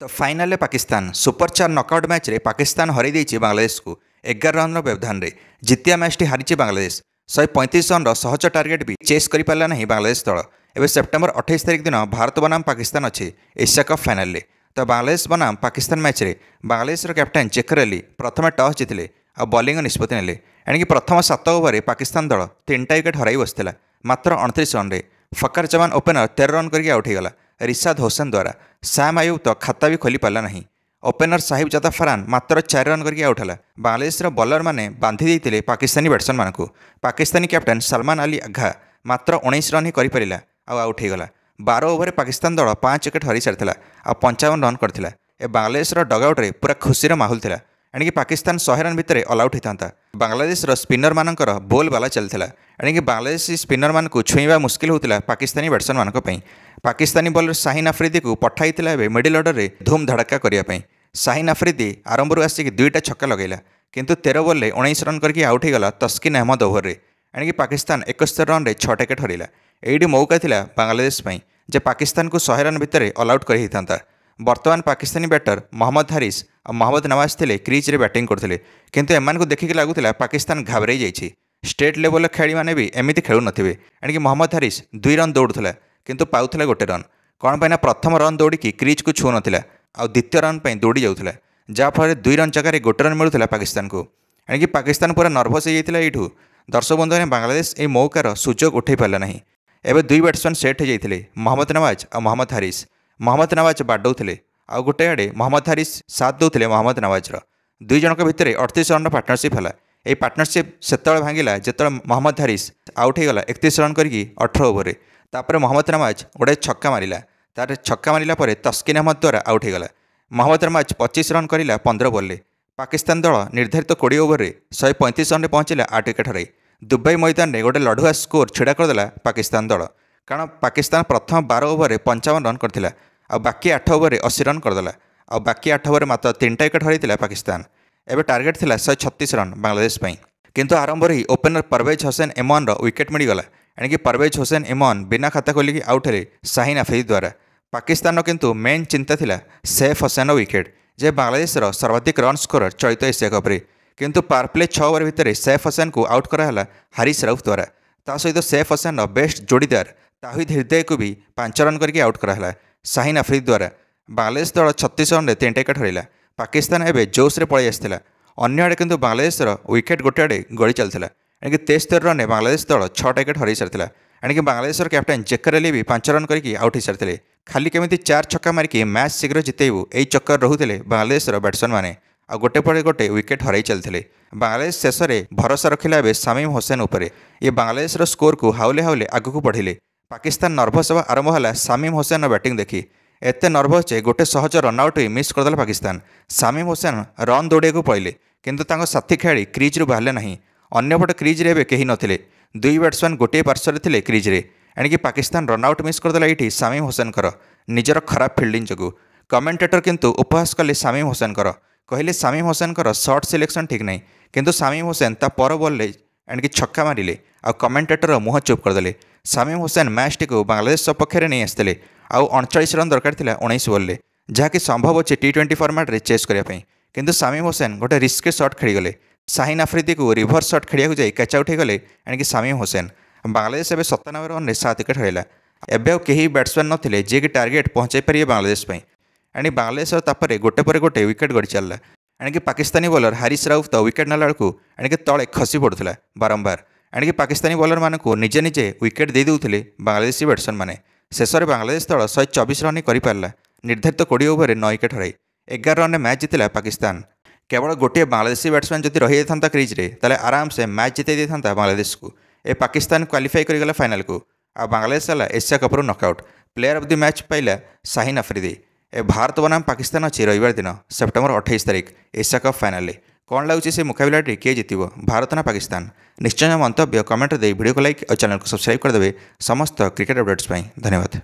तो final Pakistan super 4 knockout match रे पाकिस्तान हरई देछि बांग्लादेश को 11 रन व्यवधान रे जितिया मैच टी हारिछि बांग्लादेश 135 रन सहज टार्गेट भी चेस कर पारा नहीं बांग्लादेश दल। एवं सेप्टेम्बर 28 तारिख दिन भारत बनाम पाकिस्तान अच्छे एशिया कप फाइनाल रे। तो बांग्लादेश बनाम पाकिस्तान मैच रे बांग्लादेश कैप्टेन चेकर अली प्रथम टॉस जीतिले आ बॉलिंग निष्पत्ति नेले। एणिकी प्रथम 7 ओवर पाकिस्तान दल 3टा विकेट हराई बसला मात्र 29 रन रे। फकर जमान ओपनर 13 रन करके आउट होगला रिशाद होसेन द्वारा। सैम आयूब तो खाता भी खोली पारा नहीं। ओपनर साहिब जादा फरहान मात्र 4 रन करके आउट है। बांग्लादेश बॉलर मैंने बांधि देते पाकिस्तानी बैट्समैन को। पाकिस्तानी कैप्टेन सलमान अली आघा मात्र 19 रन ही कर आउट होगला। 12 ओवर पाकिस्तान दल 5 विकेट हरी सारी आ 55 रन करथिला। ए बांग्लादेश डगआउट पूरा खुशीर माहौल थिला। एणिकी पाकिस्तान 100 रन भितर ऑल आउट होता। बांग्लादेश स्पिनर मानकर बोल बाला चलता। एणिकी बांग्लादेशी स्पिनर मान छुईवा मुस्किल होता पाकिस्तानी बैट्समैन मान। पाकिस्तानी बॉलर शाहीन अफरीदी को पठाई मिडिल ऑर्डर रे धूम धड़का करने। शाहीन अफरीदी आरंभ आसिक 2टा छक्का लगेला किंतु 13 बॉल 19 रन करके आउट होगला तस्किन अहमद ओवर रे। एणिकी पाकिस्तान 71 रन रे 6 विकेट हरला। एडी मौका थिला बांग्लादेश जे पाकिस्तान को 100 रन भितर ऑल आउट कर। बर्तमान पाकिस्तानी बैटर मोहम्मद हारिस और मोहम्मद नवाज थे क्रीज रे बैटिंग करते किंतु एमान को देखिक लगुला पाकिस्तान घाबराई जाइए। स्टेट लेवल खेली मैंने भी एमती खेलु नथिबे। एणिकी मोहम्मद हारिस 2 रन दौड़ुला किंतु पाउथला 1 रन। कौन पाइना प्रथम रन दौड़ी क्रीज को छू नाला और द्वितीय रन पर दौड़ी जाऊला जहाँफल 2 रन जगह 1 रन मिलूला पाकिस्तान को। एणिकी पाकिस्तान पूरा नर्भस हो जाता यू। दर्शक बंधु ने बांग्लादेश ये मौकार सुजोग उठे पारा नहीं। एवं 2 बैट्समैन सेट हो जाते मोहम्मद नवाज और मोहम्मद हारिस। मोहम्मद नवाज बाडौले आउ गोटे आड़े मोहम्मद हारिस साथ दौले मोहम्मद नवाजर। 2 जनक भितर 38 रन पार्टनरशिप है। यह पार्टनरशिप से भांगिला जो मोहम्मद हारिस आउट होगला 31 रन करके 18 ओवर। तापर मोहम्मद नवाज गोटे छक्का मारिला। तार छक्का मारिला पर तस्किन अहमद द्वारा आउट होगला। मोहम्मद नवाज 25 रन करिला 15 बॉल। पाकिस्तान दल निर्धारित 20 ओवर 135 रन पहुँचला 8 विकेट हराई। दुबई मैदान में गोटे लढ़ुआ स्कोर छिड़ा करदेला पाकिस्तान दल। कारण पाकिस्तान प्रथम 12 ओवर 55 रन करथिला आ बाकी 8 ओवर 80 रन करदेला आ बाकी 8 ओवर मात्र 3टा विकेट हराई पाकिस्तान। एवं टार्गेट थिला 136 रन बांग्लादेश किंतु आरंभ ही ओपनर परवेज हुसैन इमन विकेट मिलगला। एणिकी परवेज हुसैन इमन बिना खाता खोलिकी आउट है शाहीन अफरीदी द्वारा। पाकिस्तान किंतु मेन चिंता थिला सैफ हुसैन विकेट जे बांग्लादेश सर्वाधिक रन स्कोर चलित एशिया कप रे। किंतु पावर प्ले 6 ओवर भितर सैफ हुसैन को आउट कराला हारिस राउफ द्वारा। ता सहित सैफ हुसैन बेस्ट जोड़ीदार ताहिद हृदय को भी 5 रन करके आउट कराला शाहीन अफरीदी द्वारा। बांग्लादेश दल 36 रन 3टा विकेट हरला। पाकिस्तान एवं जोश पलि आसाला। अन्य आड़े किंतु बांग्लादेश विकेट गोटे आड़े गड़ी चलता। एणिकी 73 रन बांग्लादेश दल 6टा विकेट हरई सारी। एणिकी बांग्लादेश कैप्टेन चेकर अली भी 5 रन करके आउट हो सारी। खाली केमी 4 छक्का मारिकी मैच शीघ्र जितेबू यही चक्कर रोते बांग्लादेश बैट्समैन मैंने आ गोटे पर गोटे विकेट हरई चलते। बांग्लादेश शेष में भरोसा रखिला शामीम हुसैन उपर। ये बांग्लादेश स्कोर को हाउले हाउले आगक बढ़िले। पाकिस्तान नर्भस हवा आरंभ है शामीम हुसैन बैटिंग देखी। एत नर्भस जे गोटे सहज रनआउट ही मिस करदेला पाकिस्तान। शामीम हुसैन रन दौड़े पड़े किंतु तांको साथी खेलाड़ी क्रीज रू बाहर नहीं। अन्यपटे क्रीज रे कहीं नथिले। 2 बैट्समैन गोटे पार्श्वर थे क्रीज रे। एणिकी पाकिस्तान रनआउट मिस करदेला ये शामीम हुसैन निजर खराब फिल्डिंग जो। कमेंटेटर किंतु उपहास कले शामीम हुसैन कहले शामीम हुसैन शॉट सिलेक्शन ठीक नहीं किंतु शामीम हुसैन ता पर बॉल एणिकी छक्का मारिले आ कमेंटेटर मुँह चुप करदे। शामीम हुसैन मैच टी को बांग्लादेश सपक्ष नहीं आसते आउ 39 रन दरकार थिला 19 बॉल जहाँकि संभव अच्छे T20 फॉर्मेट रे चेस करने। किंतु शामीम हुसैन गोटे रिस्क शॉट खेलीगले। शाहीन अफरीदी को रिभर्स शॉट खेलिया जाए कैच आउट होगले। एणिकी शामीम हुसैन बांग्लादेश एवं 97 रन 7 विकेट हरला। एवं आउ कहीं बैट्समैन नथिले जे कि टार्गेट पहुँचाई पारे बांग्लादेश। एणि बांग्लादेश तापर गोटे पर गोटे विकेट गड़ी चलला। एणिकी पाकिस्तानी बॉलर हारिस राउफ तो विकेट नाला बेलू एणिकी तले खसी पड़ूला बारंबार। एणिकी पाकिस्तानी बॉलर मानक निजे निजे विकेट दे देउथिले बांग्लादेशी बैट्समैन माने। शेष में बांग्लादेश दल 124 रन करपारा निर्धारित 20 ओवर 9 विकेट हराई 11 रन मैच जीतला पाकिस्तान। केवल गोटे बांग्लादेशी बैट्समैन जब रही था क्रीज रे ताले आराम से मैच जिते था बांग्लादेश को। ए पाकिस्तान क्वालिफाई करगला फाइनल को आ बांग्लादेश है Asia cup knockout. Player of the match पाइला शाहीन अफरीदी। ए भारत बनाम पाकिस्तान अच्छी रविवार दिन सेप्टेम्बर 28 तारिख एशिया कप फाइनाल। कौन लगुच से मुकाबलाटी किए जीतब भारत ना पाकिस्तान? निश्चय मंतव्य कमेंट दे वीडियो को लाइक और चैनल को सब्सक्राइब करदे समस्त क्रिकेट अपडेट्स। धन्यवाद।